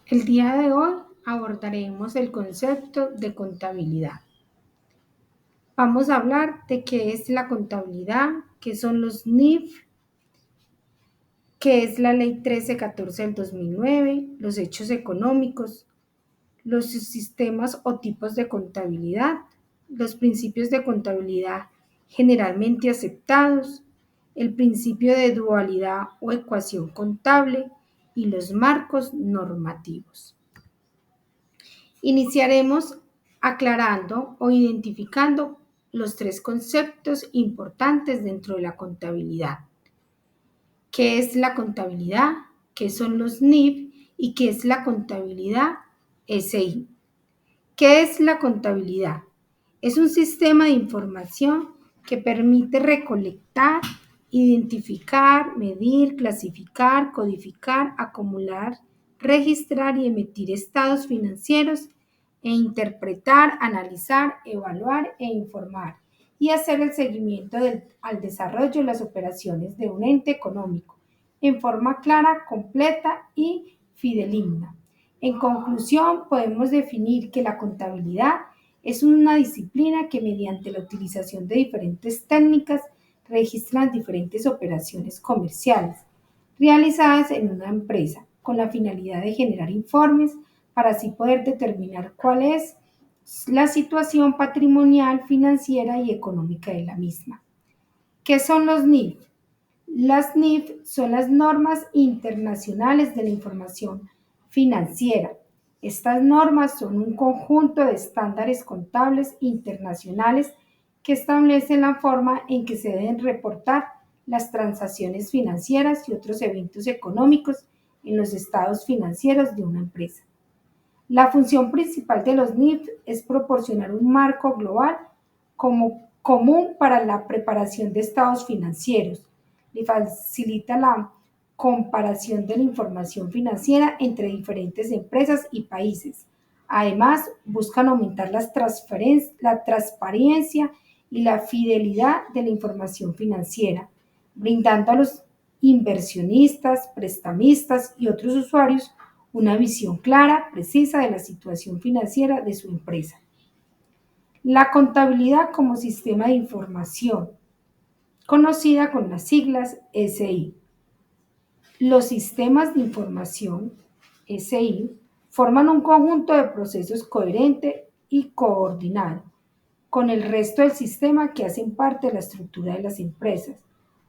El día de hoy abordaremos el concepto de contabilidad. Vamos a hablar de qué es la contabilidad, qué son los NIF, qué es la Ley 1314 del 2009, los hechos económicos, los sistemas o tipos de contabilidad, los principios de contabilidad generalmente aceptados, el principio de dualidad o ecuación contable y los marcos normativos. Iniciaremos aclarando o identificando los tres conceptos importantes dentro de la contabilidad. ¿Qué es la contabilidad? ¿Qué son los NIF? ¿Y qué es la contabilidad SI? ¿Qué es la contabilidad? Es un sistema de información que permite recolectar, identificar, medir, clasificar, codificar, acumular, registrar y emitir estados financieros e interpretar, analizar, evaluar e informar y hacer el seguimiento al desarrollo de las operaciones de un ente económico en forma clara, completa y fidedigna. En conclusión, podemos definir que la contabilidad es una disciplina que mediante la utilización de diferentes técnicas registra diferentes operaciones comerciales realizadas en una empresa con la finalidad de generar informes para así poder determinar cuál es la situación patrimonial, financiera y económica de la misma. ¿Qué son los NIF? Las NIF son las normas internacionales de la información financiera. Estas normas son un conjunto de estándares contables internacionales que establecen la forma en que se deben reportar las transacciones financieras y otros eventos económicos en los estados financieros de una empresa. La función principal de los NIF es proporcionar un marco global común para la preparación de estados financieros y facilita la comparación de la información financiera entre diferentes empresas y países. Además, buscan aumentar la transparencia y la fidelidad de la información financiera, brindando a los inversionistas, prestamistas y otros usuarios una visión clara, precisa de la situación financiera de su empresa. La contabilidad como sistema de información, conocida con las siglas SI. Los sistemas de información SI forman un conjunto de procesos coherente y coordinado con el resto del sistema que hacen parte de la estructura de las empresas,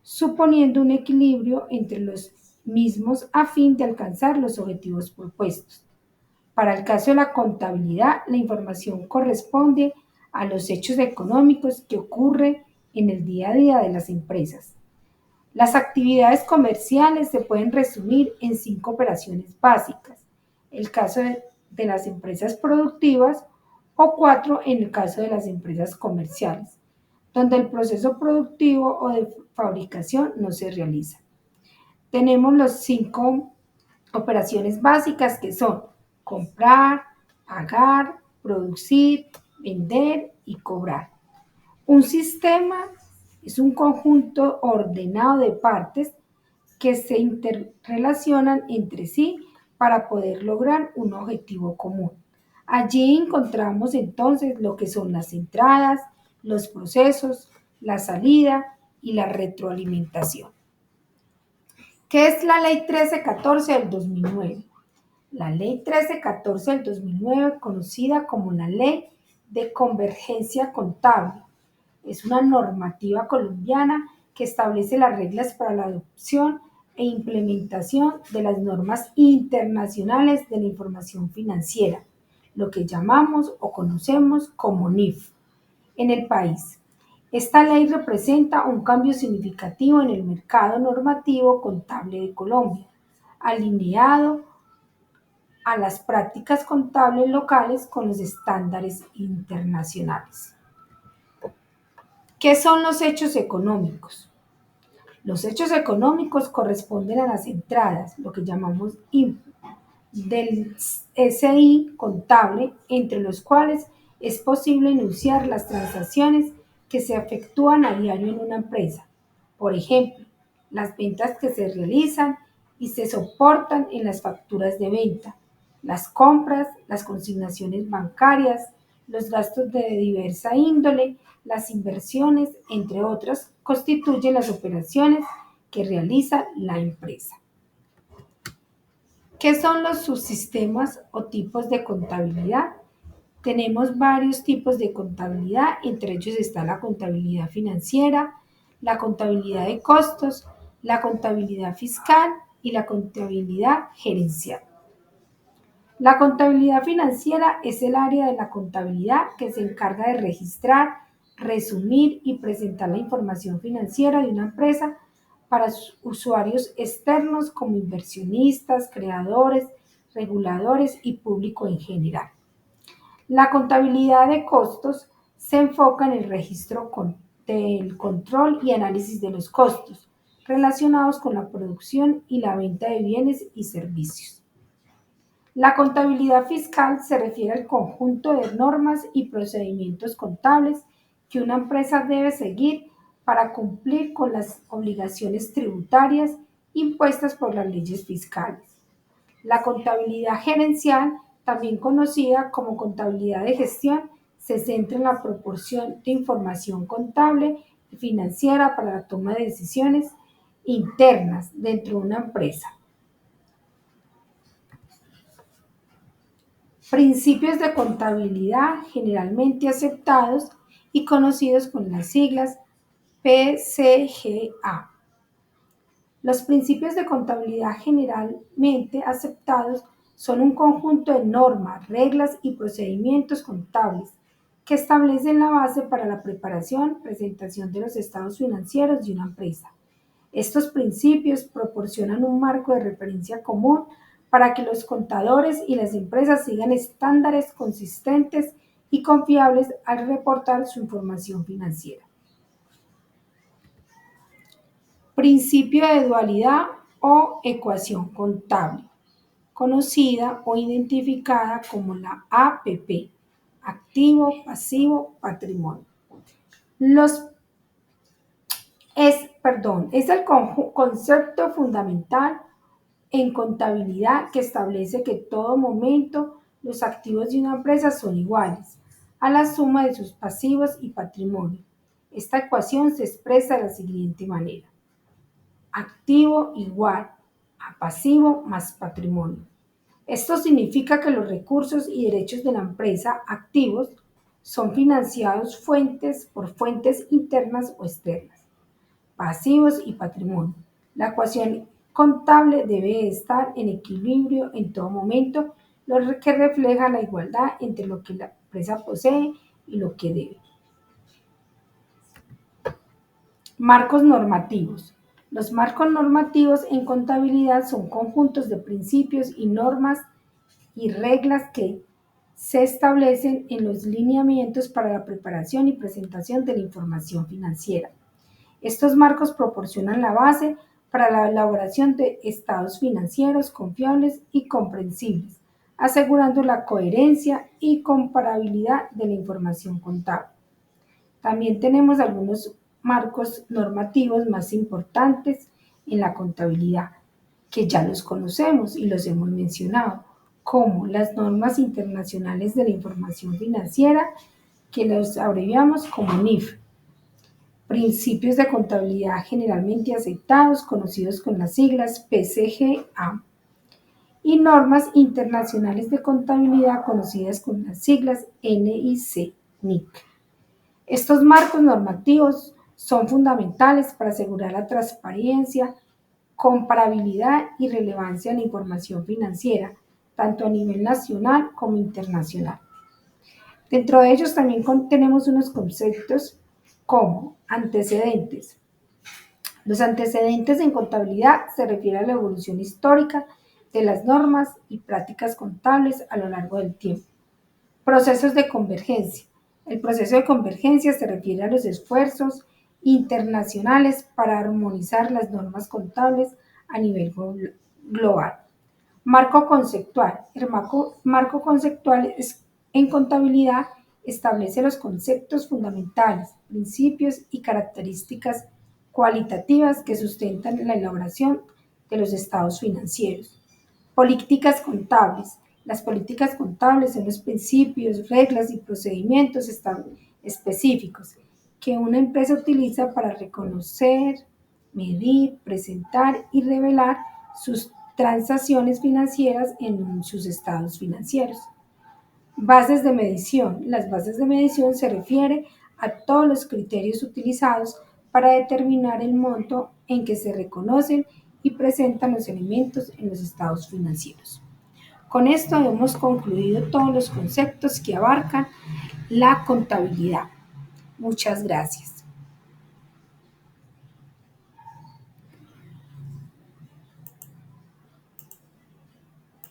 suponiendo un equilibrio entre los mismos a fin de alcanzar los objetivos propuestos. Para el caso de la contabilidad, la información corresponde a los hechos económicos que ocurren en el día a día de las empresas. Las actividades comerciales se pueden resumir en 5 operaciones básicas, el caso de las empresas productivas, o 4 en el caso de las empresas comerciales, donde el proceso productivo o de fabricación no se realiza. Tenemos las 5 operaciones básicas que son comprar, pagar, producir, vender y cobrar. Un sistema es un conjunto ordenado de partes que se interrelacionan entre sí para poder lograr un objetivo común. Allí encontramos entonces lo que son las entradas, los procesos, la salida y la retroalimentación. ¿Qué es la Ley 1314 del 2009? La Ley 1314 del 2009, conocida como la Ley de Convergencia Contable, es una normativa colombiana que establece las reglas para la adopción e implementación de las normas internacionales de la información financiera, lo que llamamos o conocemos como NIF, en el país. Esta ley representa un cambio significativo en el mercado normativo contable de Colombia, alineado a las prácticas contables locales con los estándares internacionales. ¿Qué son los hechos económicos? Los hechos económicos corresponden a las entradas, lo que llamamos input, del SI contable, entre los cuales es posible enunciar las transacciones que se efectúan a diario en una empresa. Por ejemplo, las ventas que se realizan y se soportan en las facturas de venta, Las compras, las consignaciones bancarias, los gastos de diversa índole, las inversiones, entre otras, constituyen las operaciones que realiza la empresa. ¿Qué son los subsistemas o tipos de contabilidad? Tenemos varios tipos de contabilidad, entre ellos está la contabilidad financiera, la contabilidad de costos, la contabilidad fiscal y la contabilidad gerencial. La contabilidad financiera es el área de la contabilidad que se encarga de registrar, resumir y presentar la información financiera de una empresa para usuarios externos como inversionistas, creadores, reguladores y público en general. La contabilidad de costos se enfoca en el registro del control y análisis de los costos relacionados con la producción y la venta de bienes y servicios. La contabilidad fiscal se refiere al conjunto de normas y procedimientos contables que una empresa debe seguir para cumplir con las obligaciones tributarias impuestas por las leyes fiscales. La contabilidad gerencial, también conocida como contabilidad de gestión, se centra en la proporción de información contable y financiera para la toma de decisiones internas dentro de una empresa. Principios de contabilidad generalmente aceptados y conocidos con las siglas PCGA. Los principios de contabilidad generalmente aceptados son un conjunto de normas, reglas y procedimientos contables que establecen la base para la preparación, presentación de los estados financieros de una empresa. Estos principios proporcionan un marco de referencia común para que los contadores y las empresas sigan estándares consistentes y confiables al reportar su información financiera. Principio de dualidad o ecuación contable, conocida o identificada como la APP, activo, pasivo, patrimonio. Es el concepto fundamental en contabilidad que establece que en todo momento los activos de una empresa son iguales a la suma de sus pasivos y patrimonio. Esta ecuación se expresa de la siguiente manera: activo igual a pasivo más patrimonio. Esto significa que los recursos y derechos de la empresa activos son financiados por fuentes internas o externas, pasivos y patrimonio. La ecuación contable debe estar en equilibrio en todo momento, lo que refleja la igualdad entre lo que la empresa posee y lo que debe. Marcos normativos. Los marcos normativos en contabilidad son conjuntos de principios y normas y reglas que se establecen en los lineamientos para la preparación y presentación de la información financiera. Estos marcos proporcionan la base para la elaboración de estados financieros confiables y comprensibles, asegurando la coherencia y comparabilidad de la información contable. También tenemos algunos marcos normativos más importantes en la contabilidad, que ya los conocemos y los hemos mencionado, como las normas internacionales de la información financiera, que los abreviamos como NIF, principios de contabilidad generalmente aceptados, conocidos con las siglas PCGA, y normas internacionales de contabilidad conocidas con las siglas NIC. Estos marcos normativos son fundamentales para asegurar la transparencia, comparabilidad y relevancia de la información financiera, tanto a nivel nacional como internacional. Dentro de ellos también tenemos unos conceptos como antecedentes. Los antecedentes en contabilidad se refieren a la evolución histórica de las normas y prácticas contables a lo largo del tiempo. Procesos de convergencia. El proceso de convergencia se refiere a los esfuerzos internacionales para armonizar las normas contables a nivel global. Marco conceptual. El marco conceptual en contabilidad establece los conceptos fundamentales, principios y características cualitativas que sustentan la elaboración de los estados financieros. Políticas contables. Las políticas contables son los principios, reglas y procedimientos específicos que una empresa utiliza para reconocer, medir, presentar y revelar sus transacciones financieras en sus estados financieros. Bases de medición. Las bases de medición se refiere a todos los criterios utilizados para determinar el monto en que se reconocen y presentan los elementos en los estados financieros. Con esto hemos concluido todos los conceptos que abarcan la contabilidad. Muchas gracias.